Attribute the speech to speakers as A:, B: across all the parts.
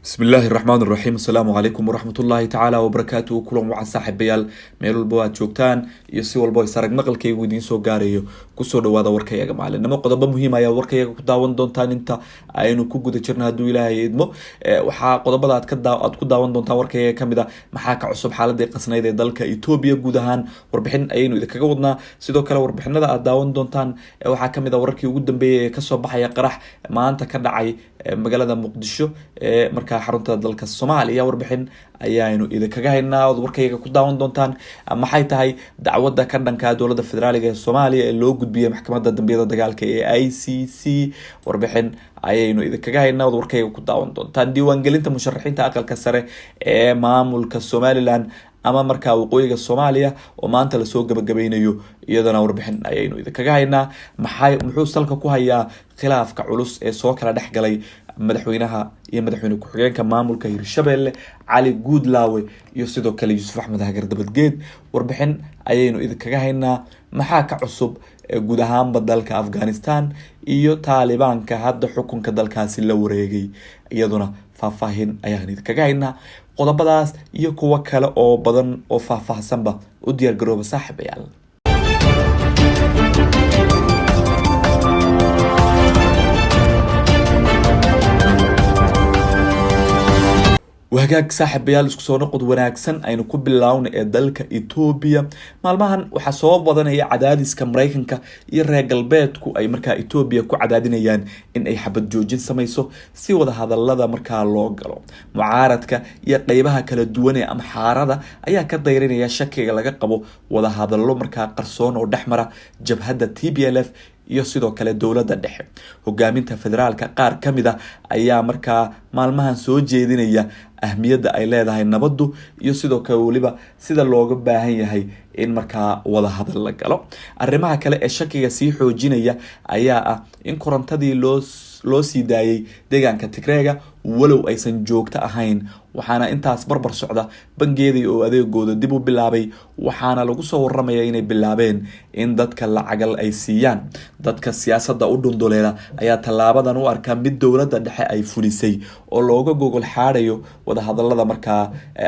A: بسم الله الرحمن الرحيم السلام عليكم ورحمة الله تعالى وبركاته كلهم وعن صاحبيال meel walba aad joogtaan iyo si walba isarag maqalkaygu idiin soo gaarayo kusoo dhawaada warkayaga maalinimo qodobo muhiim ayaa warkayaga ku daawan doontaan inta aynu ku guda jirno hadduu ilaahay idmo waxaa qodobada aad ku daawan doontaan warkayaga kamid ah maxaa ka cusub xaaladii qasnayd ee dalka Ethiopia guud ahaan warbixin ayaynu idinkaga wadnaa sidoo kale warbixinada aad daawan doontaan waxaa kamid ah wararkii ugu dambeeyay ee kasoo baxaya qarax maanta ka dhacay magaalada Muqdisho markaa xarunta dalka Soomaaliya warbixin ayaanu idinkaga haynaa oo warkayga ku daawan doontaan maxay tahay dacwadda ka dhanka dowladda federaaliga ee Soomaaliya ee loo gudbiyay maxkamadda dambiyada dagaalka ee ICC warbixin ayaynu idinkaga haynaa oo warkayga ku daawan doontaan diiwaangelinta musharaxiinta aqalka sare ee maamulka Somaliland ama markaa waqooyiga Soomaaliya oo maanta la soo gabagabeynayo iyadana warbixin ayaynu idinkaga haynaa muxuu salka ku hayaa khilaafka culus ee soo kala dhaxgalay madaxweynaha iyo madaxweyne ku-xigeenka maamulka Hirshabelle Cali Guudlaawe iyo sidoo kale Yuusuf Axmed Hagar Dabadgeed warbixin ayaynu idinkaga haynaa maxaa ka cusub guud ahaanba dalka Afghanistan iyo Taalibaanka hadda xukunka dalkaasi la wareegay iyaduna faahfaahin ayaan idinkaga haynaa qodobadaas iyo kuwa kale oo badan oo faahfaahsanba u diyaar garooba saaxiibayaal wahagaag saaxiibayaal isku soo noqod wanaagsan aynu ku bilaawno ee dalka Ethiopia maalmahan waxa soo badanaya cadaadiska Mareykanka iyo reer galbeedku ay markaa Ethiopia ku cadaadinayaan in ay xabad joojin samayso si wada hadallada markaa loo galo mucaaradka iyo qaybaha kala duwan ee amxaarada ayaa ka dayrinaya shakiga laga qabo wada hadallo markaa qarsoon oo dhexmara jabhadda TPLF iyo sidoo kale dowladda dhexe hogaaminta federaalka qaar kamid ah ayaa markaa maalmahan soo jeedinaya ahmiyadda ay leedahay nabaddu iyo sidoo kale waliba sida looga baahan yahay in markaa wada hadal la galo arrimaha kale ee shakiga sii xoojinaya ayaa ah in korontadii loo sii daayay deegaanka Tigreega walow aysan joogto ahayn waxaana intaas barbar socda bangeedii oo adeegooda dib u bilaabay waxaana lagu soo waramayaa inay bilaabeen in dadka lacagal ay siiyaan dadka siyaasadda u dhunduleela ayaa tallaabadan u arka mid dowladda dhexe ay fulisay oo looga gogol xaarayo wada hadallada markaa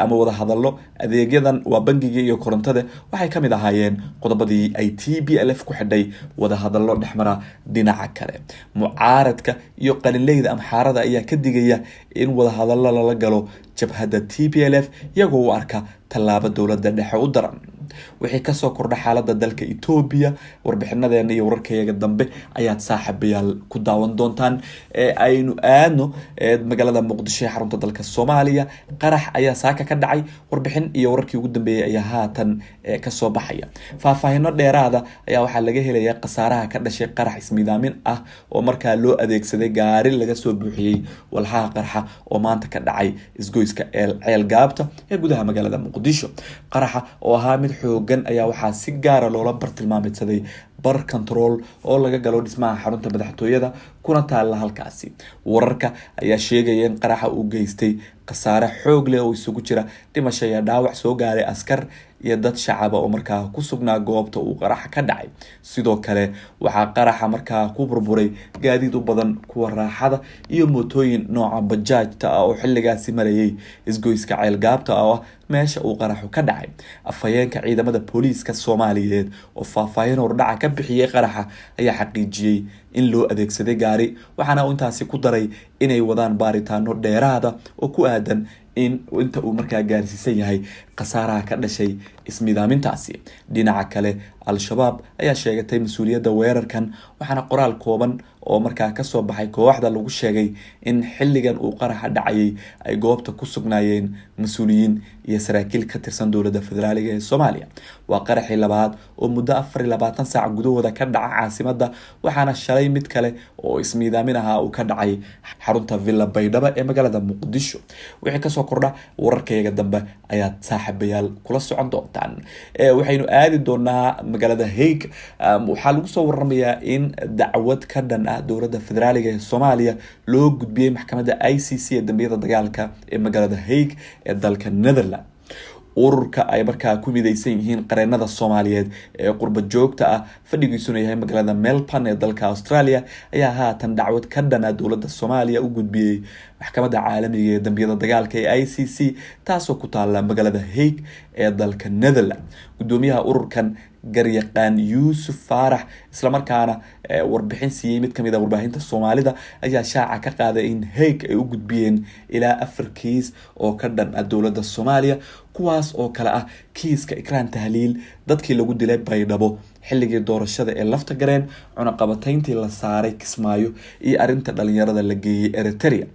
A: ama wada hadallo adeegyadan waa bangiga iyo korontada waxay kamid ahaayeen qodobadii ay TPLF ku xidhay wada hadallo dhexmara dhinaca kale mucaaradka iyo qalinleyda amxaarada ayaa ka digaya in wada hadallo lala galo jabhadda TPLF iyagoo u arka tallaabo dowladda dhexe u daran wixii kasoo kordha xaaladda dalka Ethiopia warbixinadeena iyo wararkayaga dambe ayaad saaxiibayaal ku daawan doontaan aynu aadno magaalada Muqdisho ee xarunta dalka Soomaaliya qarax ayaa saaka ka dhacay warbixin iyo wararkii ugu dambeeyay ayaa haatan kasoo baxaya faahfaahino dheeraada ayaa waxaa laga helayaa khasaaraha ka dhashay qarax ismiidaamin ah oo markaa loo adeegsaday gaari laga soo buuxiyay walxaha qarxa oo maanta ka dhacay isgoyska ceel gaabta ee gudaha magaalada Muqdisho qaraxa oo ahaa mid xoogan ayaa waxaa si gaar ah loola bartilmaameedsaday bar control oo laga galo dhismaha xarunta madaxtooyada kuna taala halkaasi wararka ayaa sheegaya in qaraxa uu geystay khasaare xoog leh oo isugu jira dhimasho iyo dhaawac soo gaaray askar iyo dad shacab oo markaa ku sugnaa goobta uu qaraxa ka dhacay sidoo kale waxaa qaraxa markaa ku burburay gaadiid u badan kuwa raaxada iyo mootooyin nooca bajaajta ah oo xilligaasi marayay isgoyska ceel gaabta ah meesha uu qaraxu ka dhacay afhayeenka ciidamada booliiska Soomaaliyeed oo faahfaahin hordhaca ka bixiyay qaraxa ayaa xaqiijiyay in loo adeegsaday gaari waxaana uu intaasi ku daray inay wadaan baaritaano dheeraada oo ku aadan in inta uu markaa gaarsiisan yahay khasaaraha ka dhashay ismiidaamintaasi dhinaca kale al-shabaab ayaa sheegatay mas'uuliyadda weerarkan waxaana qoraal kooban oo markaa kasoo baxay kooxda lagu sheegay in xilligan uu qaraxa dhacayay ay goobta ku sugnaayeen mas'uuliyiin iyo saraakiil ka tirsan dowladda federaaliga ee Soomaaliya waa qaraxii labaad oo muddo 24 saac gudahooda ka dhaca caasimadda waxaana shalay mid kale oo ismiidaamin ah uu ka dhacay xarunta Villa Baydhabo ee magaalada Muqdisho wixii kasoo kordha wararkayaga dambe ayaad saaxiibayaal kula socon doontaan waxaynu aadi doonaa magaalada Hague waxaa lagu soo waramayaa in dacwad ka dhan ah dowladda federaaliga ee Soomaaliya loo gudbiyay maxkamadda ICC ee dambiyada dagaalka ee magaalada Hague ee dalka Netherlands ururka ay markaa ku midaysan yihiin qareenada Soomaaliyeed ee qurba joogta ah fadhigiisuna yahay magaalada Melbourne ee dalka Australia ayaa haatan dacwad ka dhan ah dowladda Soomaaliya u gudbiyay maxkamadda caalamiga ee dambiyada dagaalka ee ICC taasoo ku taala magaalada Hague ee dalka Netherlands. gudoomiyaha ururkan garyaqaan Yuusuf Faarax islamarkaana warbixin siiyay mid kamid ah warbaahinta Soomaalida ayaa shaaca ka qaaday in Hague ay u gudbiyeen ilaa 4 kiis oo ka dhan ah dowladda Soomaaliya, kuwaas oo kala ah kiiska Ikraan Tahliil, dadkii lagu dilay Baydhabo xilligii doorashada ee lafta gareen, cunaqabatayntii la saaray Kismaayo iyo arinta dhalinyarada la geeyay Eritrea.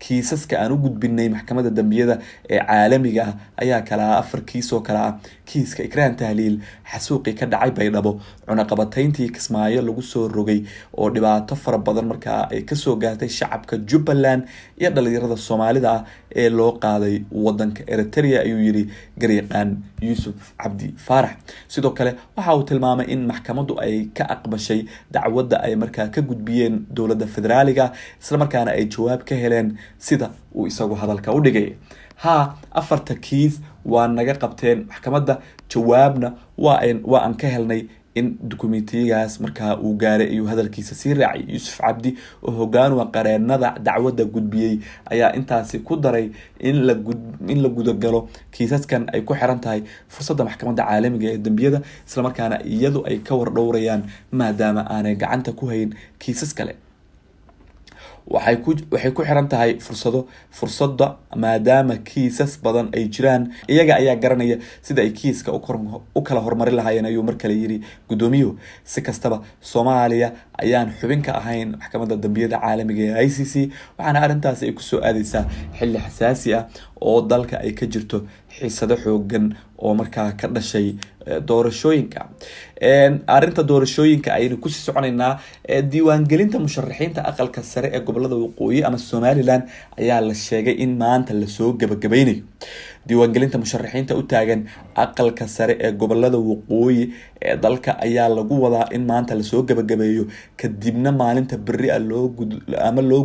A: kiisaska aan u gudbinay maxkamadda dambiyada ee caalamiga ah ayaa kala ah 4 kiis oo kala ah kiiska Ikraan Tahliil, xasuuqii ka dhacay Baydhabo, cunaqabatayntii Kismaayo lagu soo rogay oo dhibaato fara badan markaa ay kasoo gaartay shacabka Jubbaland iyo dhalinyarada Soomaalida ah ee loo qaaday wadanka Eritrea, ayuu yiri garyaqaan Yuusuf Cabdi Faarax. sidoo kale waxa uu tilmaamay in maxkamaddu ay ka aqbashay dacwadda ay markaa ka gudbiyeen dowladda federaaliga, isla markaana ay jawaab ka heleen sida uu isagu hadalka u dhigay. 4 kiis waa naga qabteen maxkamadda, jawaabna waa aan ka helnay in dukumeentigaas markaa uu gaaray, ayuu hadalkiisa sii raacay. Yuusuf Cabdi oo hoggaan u qareenada dacwadda gudbiyay ayaa intaasi ku daray in la gudagalo kiisaskan ay ku xiran tahay fursadda maxkamadda caalamiga ee dambiyada, isla markaana iyadu ay ka wardhowrayaan maadaama aanay gacanta ku hayn kiisas kale. waxay ku xiran tahay fursadda maadaama kiisas badan ay jiraan, iyaga ayaa garanaya sida ay kiiska u kala hormarin lahaayeen, ayuu mar kale yiri gudoomiyuhu. si kastaba Soomaaliya ayaan xubin ka ahayn maxkamadda dambiyada caalamiga ee ICC, waxaana arintaasi ay kusoo aadaysaa xilli xasaasi ah oo dalka ay ka jirto xiisado xoogan oo markaa ka dhashay doorashooyinka. arinta doorashooyinka ayaynu kusii soconaynaa. diiwaangelinta musharaxiinta aqalka sare ee gobolada waqooyi ama Somaliland ayaa la sheegay in maanta lasoo gabagabeynayo. diiwaangelinta musharaxiinta u taagan aqalka sare ee gobolada waqooyi ee dalka ayaa lagu wadaa in maanta lasoo gabagabeeyo, kadibna maalinta berri ah loo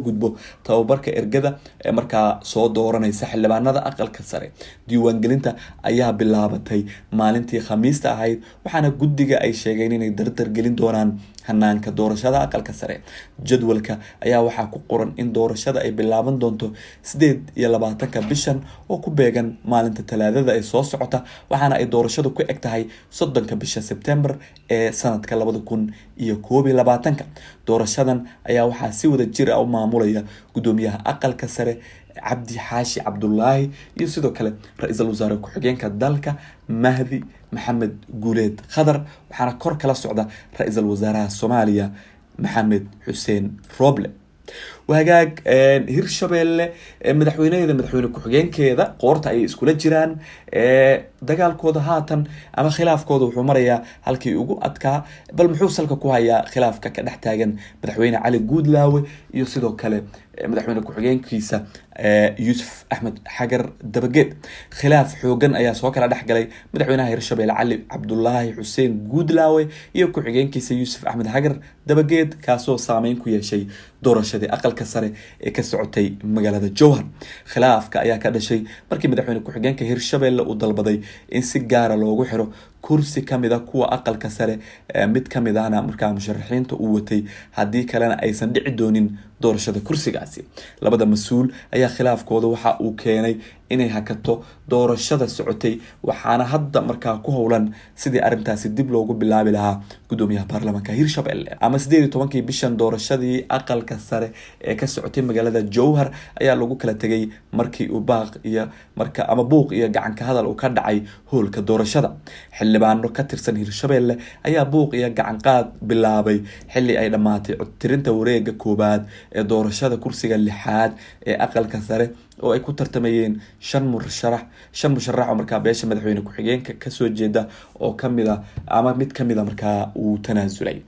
A: gudbo tababarka ergada ee markaa soo dooranaysa xildhibaanada aqalka sare. diiwaangelinta ayaa bilaabatay maalintii Khamiista ahayd, waxaana guddiga ay sheegeen inay dardar gelin doonaan hanaanka doorashada aqalka sare. jadwalka ayaa waxaa ku qoran in doorashada ay bilaaban doonto 28 bishan oo ku beegan maalinta Talaadada ee soo socota, waxaana ay doorashadu ku eg tahay 30 bisha September ee sanadka 2021. doorashadan ayaa waxaa si wada jir ah u maamulaya gudoomiyaha aqalka sare Cabdi Xaashi Cabdullaahi iyo sidoo kale ra'iisul wasaare ku-xigeenka dalka Mahdi Maxamed Guuleed Khadar, waxaana kor kala socda ra'iisul wasaaraha Soomaaliya Maxamed Xuseen Roble. wagaag Hirshabelle madaxweyne ku-xigeenkeeda qoorta ay iskula jiraan, dagaalkooda haatan ama khilaafkooda wuxuu marayaa halkii ugu adkaa, bal muxuu salka ku hayaa khilaafka ka dhex taagan madaxweyne Cali Guudlaawe iyo sidoo kale madaxweyne ku-xigeenkiisa Yuusuf Axmed Xagar Dabageed. khilaaf xoogan ayaa soo kala dhex galay madaxweynaha Hirshabelle Cali Cabdullaahi Xuseen Guudlaawe iyo ku-xigeenkiisa Yuusuf Axmed Xagar Dabageed, kaasoo saameyn ku yeeshay doorashadii aqalka sare ee ka socotay magaalada Jowhar. khilaafka ayaa ka dhashay markii madaxweyne ku-xigeenka Hirshabelle uu dalbaday in si gaar ah loogu xiro kursi kamid ah kuwa aqalka sare, mid kamid ahna markaa musharaxiinta uu watay, haddii kalena aysan dhici doonin doorashada kursigaasi. labada mas-uul ayaa khilaafkooda waxa uu keenay inay hakato doorashada socotay, waxaana hadda markaa ku howlan sidii arintaasi dib loogu bilaabi lahaa gudoomiyaha baarlamaanka Hirshabelle. ama 18 bishan doorashadii aqalka sare ee ka socotay magaalada Jowhar ayaa lagu kala tagay markii uu buuq iyo gacan ka hadal uu ka dhacay hoolka doorashada. xildhibaano ka tirsan Hirshabelle ayaa buuq iyo gacan qaad bilaabay xilli ay dhamaatay codtirinta wareega koobaad ee doorashada kursiga 6aad ee aqalka sare oo ay ku tartamayeen 5 musharax oo markaa beesha madaxweyne ku-xigeenka kasoo jeeda oo mid kamida markaa uu tanaasulay.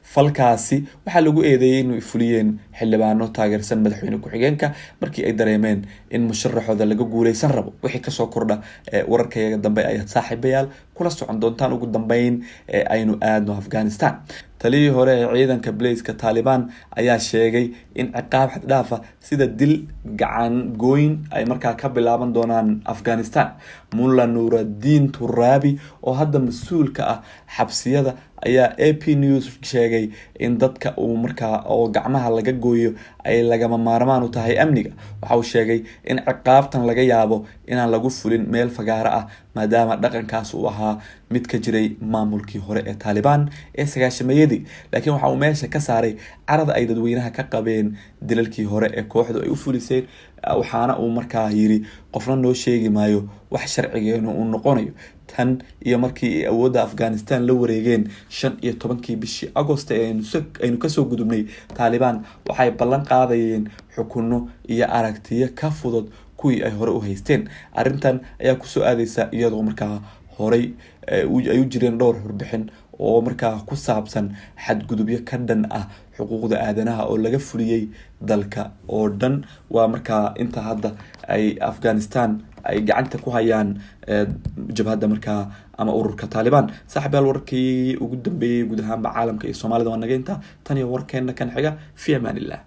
A: falkaasi waxaa lagu eedeeyay inuu fuliyeen xildhibaano taageersan madaxweyne ku-xigeenka markii ay dareemeen in musharaxooda laga guuleysan rabo. wixii kasoo kordha wararkayaga dambe ayaad saaxiibayaal kula socon doontaan. ugu dambeyn aynu aadno Afghanistan. taliyii hore ee ciidanka Blaiska Taliban ayaa sheegay in ciqaab xad dhaaf ah sida dil gacan gooyn ay markaa ka bilaaban doonaan Afghanistan. Mullah Nuruddin Turabi oo hadda mas'uul ka ah xabsiyada ayaa AP News sheegay in dadka uu markaa oo gacmaha laga gooyo ay lagama maarmaan u tahay amniga. Waxa uu sheegay in ciqaabtan laga yaabo inaan lagu fulin meel fagaara ah maadaama dhaqankaas uu ahaa mid ka jiray maamulkii hore ee Taliban ee 90-meeyadii. laakiin waxa uu meesha ka saaray carada ay dadweynaha ka qabeen dilalkii hore ee kooxdu ay u fuliseen. waxaana uu markaa yiri qofna noo sheegi maayo wax sharcigeenu uu noqonayo tan iyo markii ay awoodda Afghanistan la wareegeen 15kii bishii Agosto ee aynu kasoo gudubnay. Taliban waxay ballan qaadayeen xukunno iyo aragtiyo ka fudud kuwii ay hore u haysteen. arrintan ayaa kusoo aadaysa iyadoo markaa horey ay u jireen dhowr warbixin oo markaa ku saabsan xadgudubyo ka dhan ah xuquuqda aadanaha oo laga fuliyay dalka oo dhan. waa markaa inta hadda ay Afghanistan ay gacanta ku hayaan jabhadda markaa ama ururka Taliban. saaxiibayaal warkii ugu dambeeyay guud ahaan caalamka iyo Soomaalida waa naga inta tan iyo warkeena kan xiga fi amaanillah.